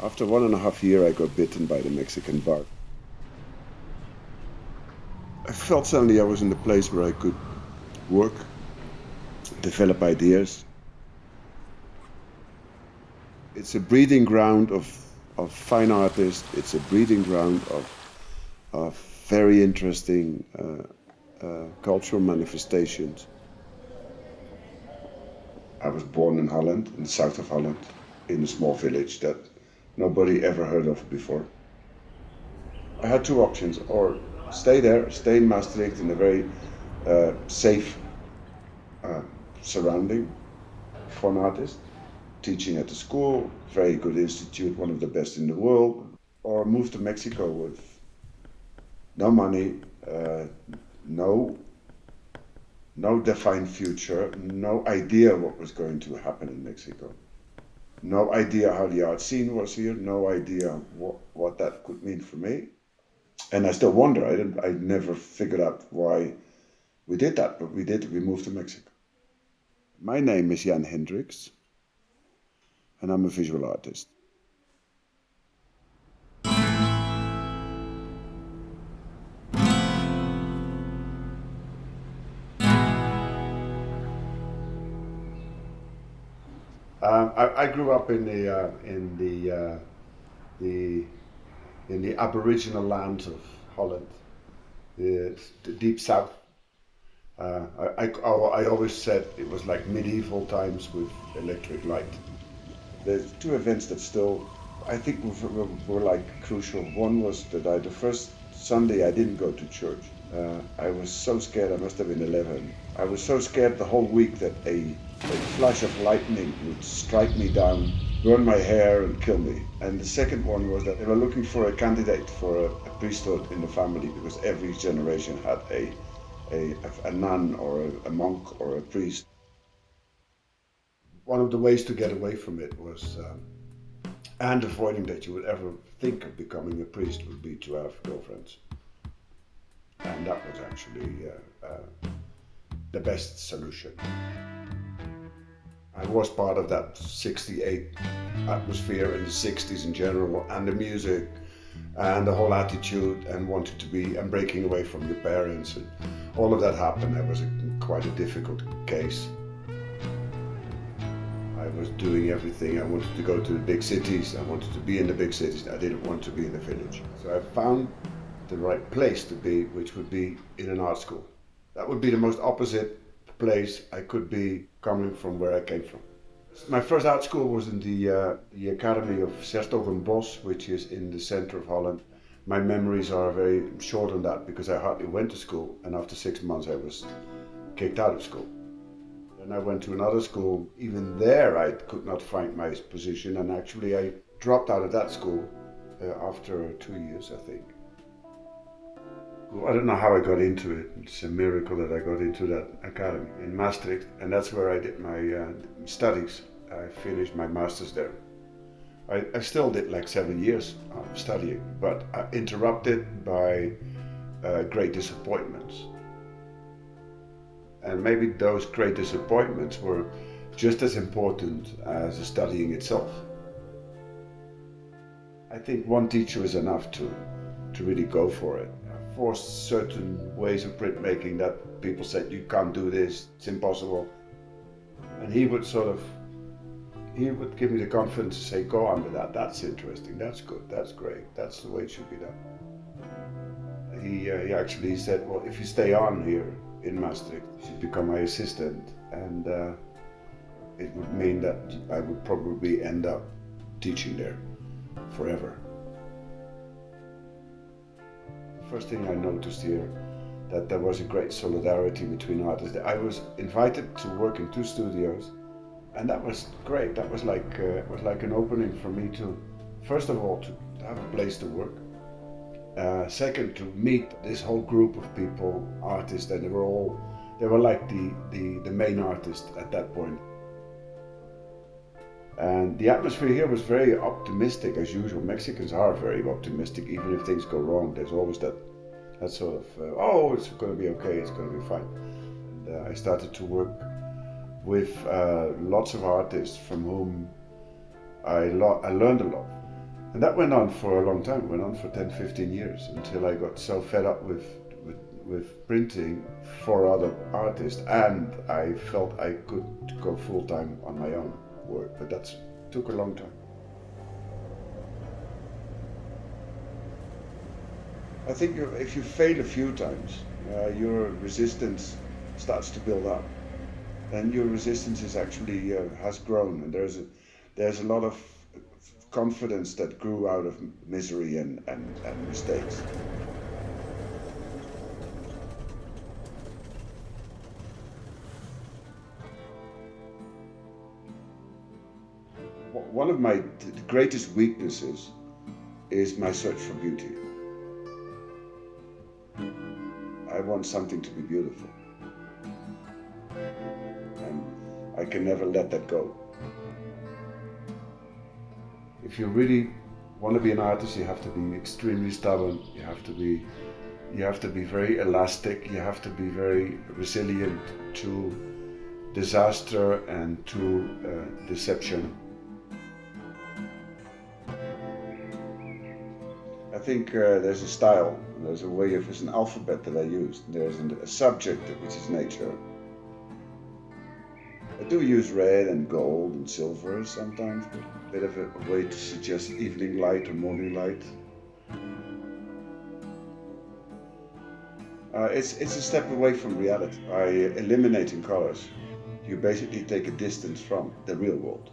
After 1.5 years, I got bitten by the Mexican bug. I felt suddenly I was in the place where I could work, develop ideas. It's a breeding ground of fine artists. It's a breeding ground of very interesting cultural manifestations. I was born in Holland, in the south of Holland, in a small village that nobody ever heard of before. I had two options, or stay there, stay in Maastricht in a very safe surrounding for an artist, teaching at the school, very good institute, one of the best in the world, or move to Mexico with no money, no defined future, no idea what was going to happen in Mexico, no idea how the art scene was here, no idea what that could mean for me. And I still wonder, I never figured out why we did that, but we did, we moved to Mexico. My name is Jan Hendrix, and I'm a visual artist. I grew up in the Aboriginal lands of Holland, the deep south. I always said it was like medieval times with electric light. There's two events that still, I think, were like crucial. One was that the first Sunday I didn't go to church. I was so scared, I must have been 11. I was so scared the whole week that a flash of lightning would strike me down, burn my hair and kill me. And the second one was that they were looking for a candidate for a priesthood in the family, because every generation had a nun or a monk or a priest. One of the ways to get away from it was, and avoiding that you would ever think of becoming a priest, would be to have girlfriends. And that was actually the best solution. I was part of that 68 atmosphere in the 60s in general, and the music and the whole attitude, and wanted to be, and breaking away from your parents, and all of that happened. It was quite a difficult case. I was doing everything. I wanted to go to the big cities. I wanted to be in the big cities. I didn't want to be in the village. So I found the right place to be, which would be in an art school. That would be the most opposite place I could be coming from where I came from. My first art school was in the Academy of 's-Hertogenbosch, which is in the center of Holland. My memories are very short on that because I hardly went to school, and after 6 months I was kicked out of school. Then I went to another school. Even there I could not find my position, and actually I dropped out of that school after 2 years, I think. I don't know how I got into it. It's a miracle that I got into that academy in Maastricht, and that's where I did my studies. I finished my master's there. I still did like 7 years of studying, but interrupted by great disappointments. And maybe those great disappointments were just as important as the studying itself. I think one teacher is enough to really go for it. For certain ways of printmaking that people said, you can't do this, it's impossible. And he would give me the confidence to say, go on with that, that's interesting, that's good, that's great, that's the way it should be done. He actually said, well, if you stay on here in Maastricht, you should become my assistant, and it would mean that I would probably end up teaching there forever. First thing I noticed here, that there was a great solidarity between artists. I was invited to work in 2 studios, and that was great. That was like an opening for me to, first of all, to have a place to work. Second, to meet this whole group of people, artists, and they were like the main artists at that point. And the atmosphere here was very optimistic, as usual. Mexicans are very optimistic, even if things go wrong. There's always that sort of, oh, it's going to be okay, it's going to be fine. And I started to work with lots of artists from whom I learned a lot. And that went on for a long time. It went on for 10, 15 years until I got so fed up with printing for other artists, and I felt I could go full time on my own work, but that took a long time. I think if you fail a few times, your resistance starts to build up, and your resistance is actually has grown, and there's a lot of confidence that grew out of misery and mistakes. One of my greatest weaknesses is my search for beauty. I want something to be beautiful, and I can never let that go. If you really want to be an artist, you have to be extremely stubborn. You have to be very elastic. You have to be very resilient to disaster and to deception. I think there's a style, there's a way of, there's an alphabet that I use. There's a subject, which is nature. I do use red and gold and silver sometimes, but a bit of a way to suggest evening light or morning light. It's a step away from reality. By eliminating colors, you basically take a distance from the real world.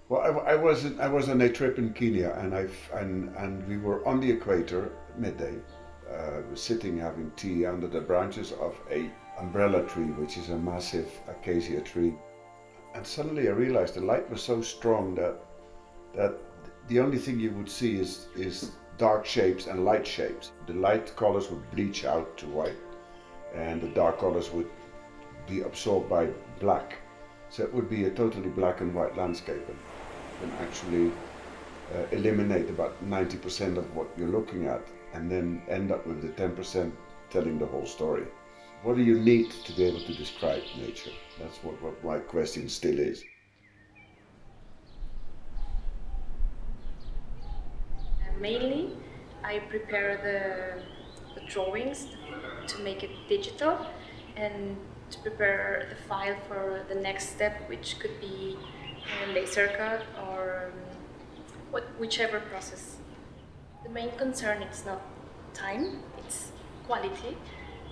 Well, I was on a trip in Kenya, and we were on the equator midday, sitting having tea under the branches of a umbrella tree, which is a massive acacia tree. And suddenly I realized the light was so strong that the only thing you would see is dark shapes and light shapes. The light colors would bleach out to white, and the dark colors would be absorbed by black. So it would be a totally black and white landscape, and actually eliminate about 90% of what you're looking at, and then end up with the 10% telling the whole story. What do you need to be able to describe nature? That's what my question still is. Mainly, I prepare the drawings to make it digital, and to prepare the file for the next step, which could be a laser cut or whichever process. The main concern is not time, it's quality.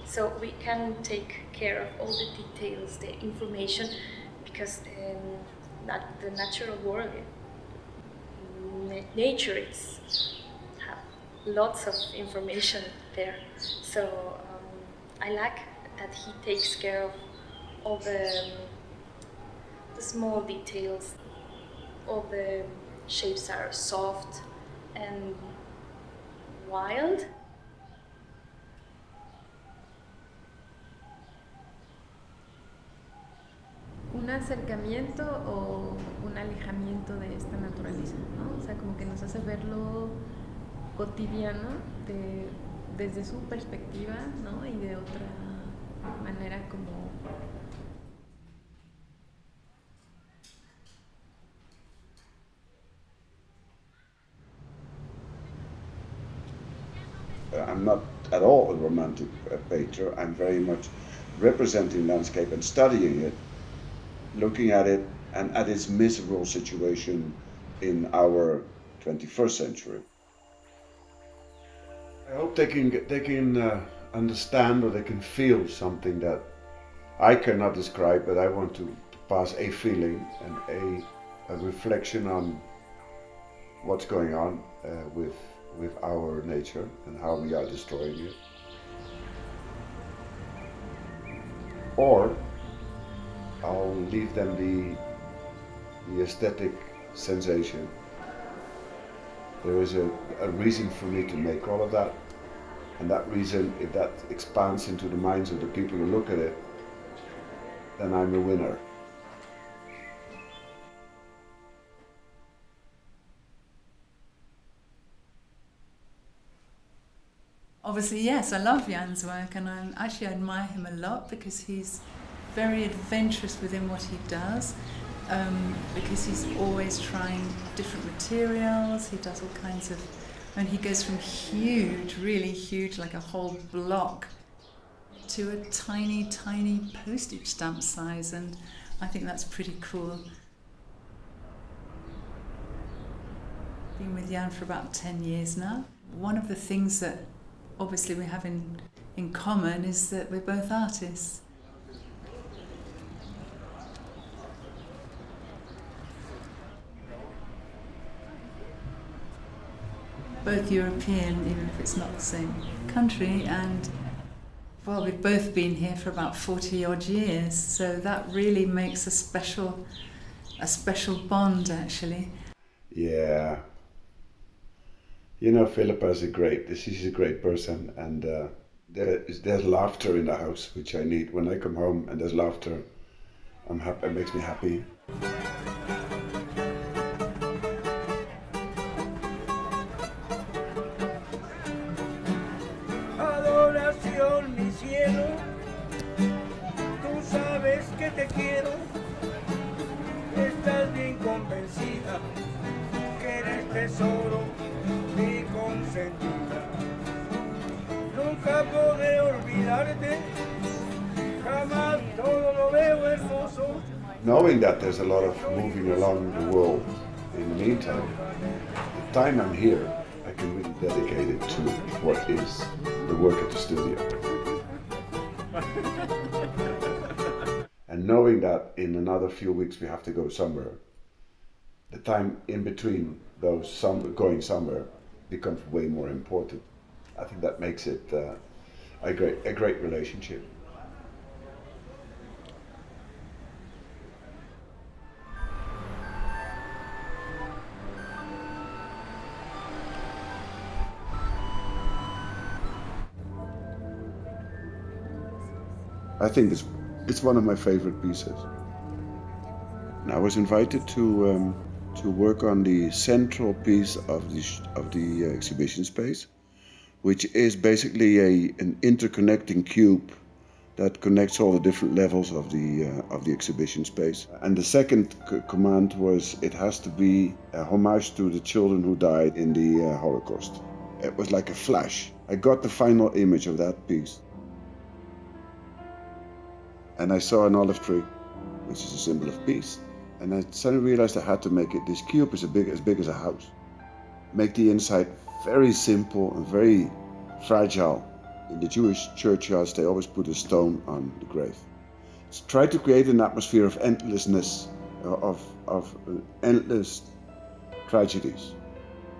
So we can take care of all the details, the information, because the natural world, nature, have lots of information there. So I like that he takes care of all the small details. All the shapes are soft and wild. Un acercamiento o un alejamiento de esta naturaleza, ¿no? O sea, como que nos hace ver lo cotidiano desde su perspectiva, ¿no? Y de otra manera como... I'm not at all a romantic painter. I'm very much representing landscape and studying it, looking at it and at its miserable situation in our 21st century. I hope they can understand, or they can feel something that I cannot describe, but I want to pass a feeling and a reflection on what's going on with our nature and how we are destroying it. Or I'll leave them the aesthetic sensation. There is a reason for me to make all of that, and that reason, if that expands into the minds of the people who look at it, then I'm a winner. Obviously, yes, I love Jan's work, and I admire him a lot because he's very adventurous within what he does, because he's always trying different materials. He does all kinds of, and he goes from huge, really huge, like a whole block, to a tiny, tiny postage stamp size, and I think that's pretty cool. Been with Jan for about 10 years now. One of the things that obviously we have in common is that we're both artists. Both European, even if it's not the same country, and well, we've both been here for about 40 odd years, so that really makes a special bond, actually. Yeah. You know, Philippa she's a great person, and there's laughter in the house, which I need. When I come home and there's laughter, I'm happy. It makes me happy. Adoración, mi cielo, tú sabes que te quiero, estás bien convencida que eres tesoro, mi consentida. Nunca podré olvidarte, jamás todo lo veo hermoso. Knowing that there's a lot of moving along the world in the meantime, the time I'm here, I can really dedicate it to what is the work at the studio. And knowing that in another few weeks we have to go somewhere, the time in between those going somewhere becomes way more important. I think that makes it a great relationship. I think it's one of my favorite pieces. And I was invited to work on the central piece of the exhibition space, which is basically an interconnecting cube that connects all the different levels of the exhibition space. And the second command was it has to be a homage to the children who died in the Holocaust. It was like a flash. I got the final image of that piece. And I saw an olive tree, which is a symbol of peace. And I suddenly realized I had to make it. This cube is as big as a house. Make the inside very simple and very fragile. In the Jewish churchyards, they always put a stone on the grave. So try to create an atmosphere of endlessness, of endless tragedies.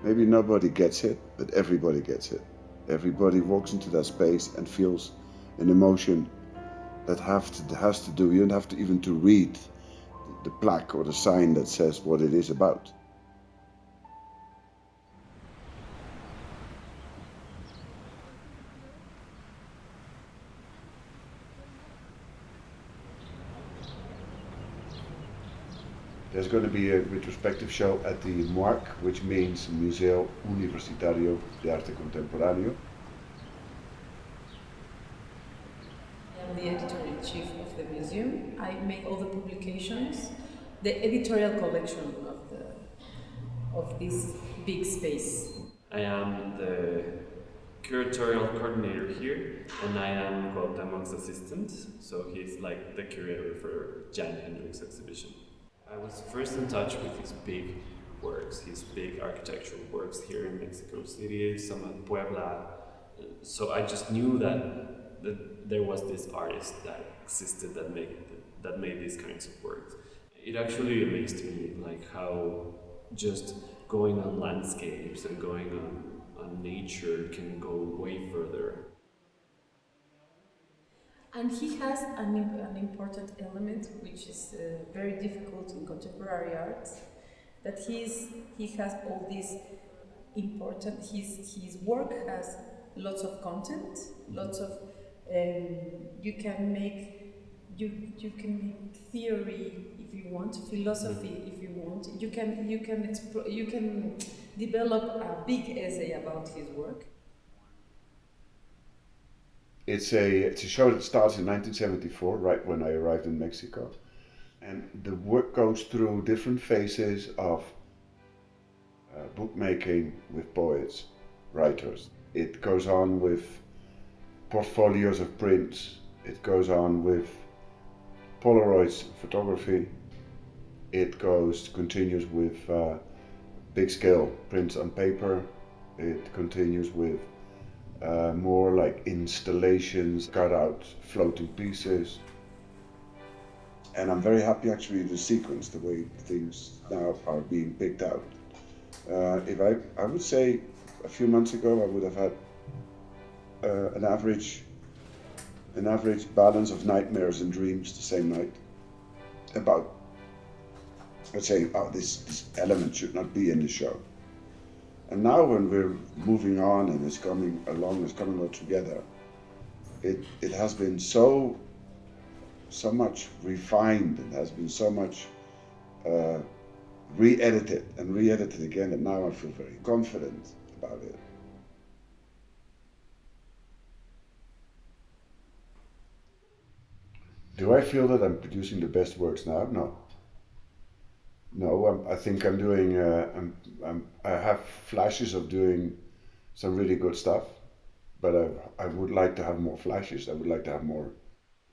Maybe nobody gets it, but everybody gets it. Everybody walks into that space and feels an emotion that has to do. You don't have to even to read the plaque or the sign that says what it is about. There's going to be a retrospective show at the MUAC, which means Museo Universitario de Arte Contemporáneo. I'm the editor-in-chief of the museum. I make all the publications, the editorial collection of this big space. I am the curatorial coordinator here, and I am Cuauhtemoc assistant, so he's like the curator for Jan Hendrix exhibition. I was first in touch with his big works, his big architectural works here in Mexico City, some in Puebla. So I just knew that there was this artist that existed that made these kinds of work. It actually amazed me, like how just going on landscapes and going on nature can go way further. And he has an important element which is very difficult in contemporary art, that he has all these important, his work has lots of content, lots of, you can make theory if you want, philosophy if you want, you can develop a big essay about his work. It's a show that starts in 1974, right when I arrived in Mexico. And the work goes through different phases of bookmaking with poets, writers. It goes on with portfolios of prints. It goes on with Polaroids photography. It continues with big scale prints on paper. It continues with more like installations, cut out floating pieces. And I'm very happy actually the sequence, the way things now are being picked out. If I would say a few months ago I would have had an average balance of nightmares and dreams the same night about, let's say, oh, this element should not be in the show. And now when we're moving on and it's coming all together, it has been so much refined, and has been so much re-edited again, that now I feel very confident about it. Do I feel that I'm producing the best works now? No, I think I'm doing. I have flashes of doing some really good stuff, but I would like to have more flashes. I would like to have more.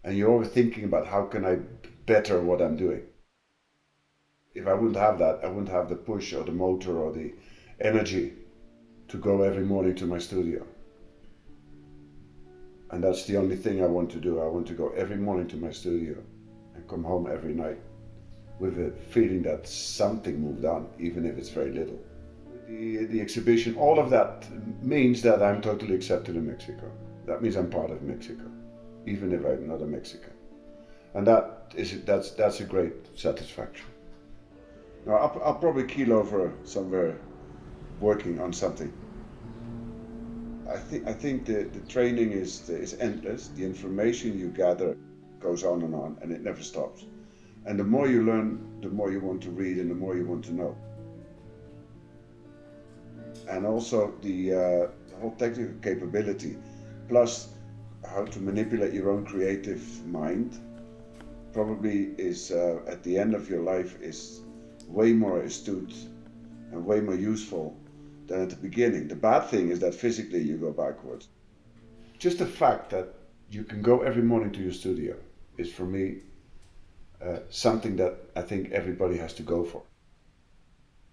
And you're always thinking about how can I better what I'm doing. If I wouldn't have that, I wouldn't have the push or the motor or the energy to go every morning to my studio. And that's the only thing I want to do. I want to go every morning to my studio and come home every night with a feeling that something moved on, even if it's very little. The exhibition, all of that means that I'm totally accepted in Mexico. That means I'm part of Mexico, even if I'm not a Mexican. And that's a great satisfaction. Now, I'll probably keel over somewhere working on something. I think the training is endless. The information you gather goes on, and it never stops. And the more you learn, the more you want to read and the more you want to know. And also the whole technical capability, plus how to manipulate your own creative mind, probably is at the end of your life is way more astute and way more useful than at the beginning. The bad thing is that physically you go backwards. Just the fact that you can go every morning to your studio is, for me, something that I think everybody has to go for.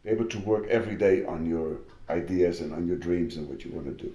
Be able to work every day on your ideas and on your dreams and what you want to do.